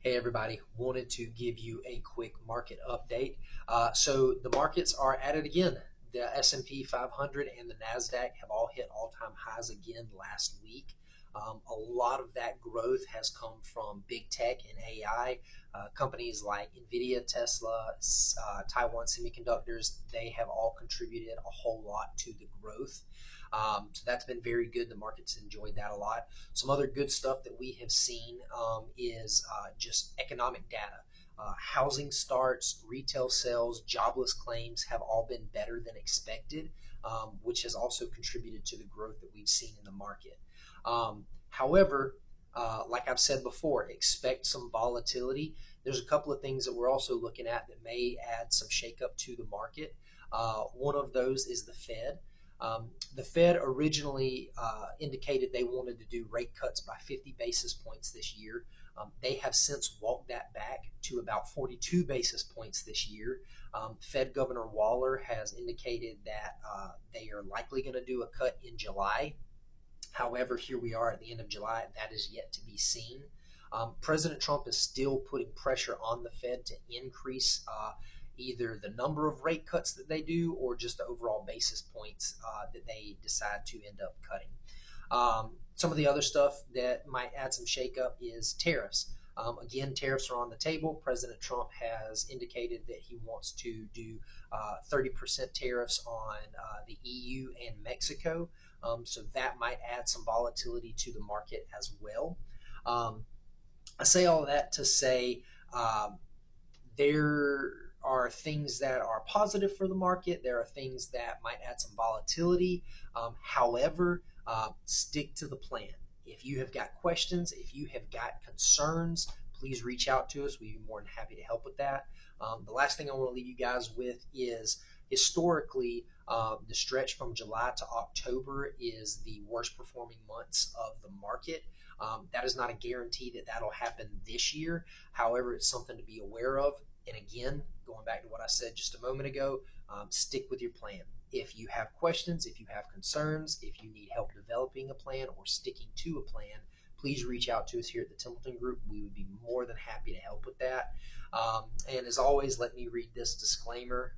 Hey everybody, wanted to give you a quick market update. So the markets are at it again. The S&P 500 and the Nasdaq have all hit all-time highs again last week. A lot of that growth has come from big tech and AI. Companies like Nvidia, Tesla, Taiwan Semiconductors, they have all contributed a whole lot to the growth. So that's been very good. The market's enjoyed that a lot. Some other good stuff that we have seen is just economic data. Housing starts, retail sales, jobless claims have all been better than expected, which has also contributed to the growth that we've seen in the market. However, like I've said before, expect some volatility. There's a couple of things that we're also looking at that may add some shakeup to the market. One of those is the Fed. The Fed originally indicated they wanted to do rate cuts by 50 basis points this year. They have since walked that back to about 42 basis points this year. Fed Governor Waller has indicated that they are likely going to do a cut in July. However, here we are at the end of July. That is yet to be seen. President Trump is still putting pressure on the Fed to increase either the number of rate cuts that they do or just the overall basis points that they decide to end up cutting. Some of the other stuff that might add some shakeup is tariffs. Again, tariffs are on the table. President Trump has indicated that he wants to do 30% tariffs on the EU and Mexico. So that might add some volatility to the market as well. I say all of that to say there are things that are positive for the market. There are things that might add some volatility. However, stick to the plan. If you have got questions, if you have got concerns, please reach out to us. We'd be more than happy to help with that. The last thing I want to leave you guys with is historically, the stretch from July to October is the worst performing months of the market. That is not a guarantee that that'll happen this year. However, it's something to be aware of. And again, going back to what I said just a moment ago, stick with your plan. If you have questions, if you have concerns, if you need help developing a plan or sticking to a plan, please reach out to us here at the Templeton Group. We would be more than happy to help with that. And as always, let me read this disclaimer.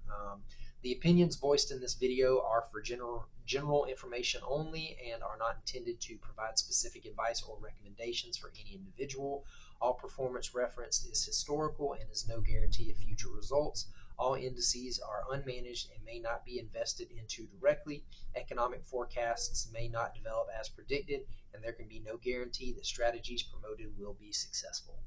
The opinions voiced in this video are for general information only and are not intended to provide specific advice or recommendations for any individual. All performance referenced is historical and is no guarantee of future results. All indices are unmanaged and may not be invested into directly. Economic forecasts may not develop as predicted, and there can be no guarantee that strategies promoted will be successful.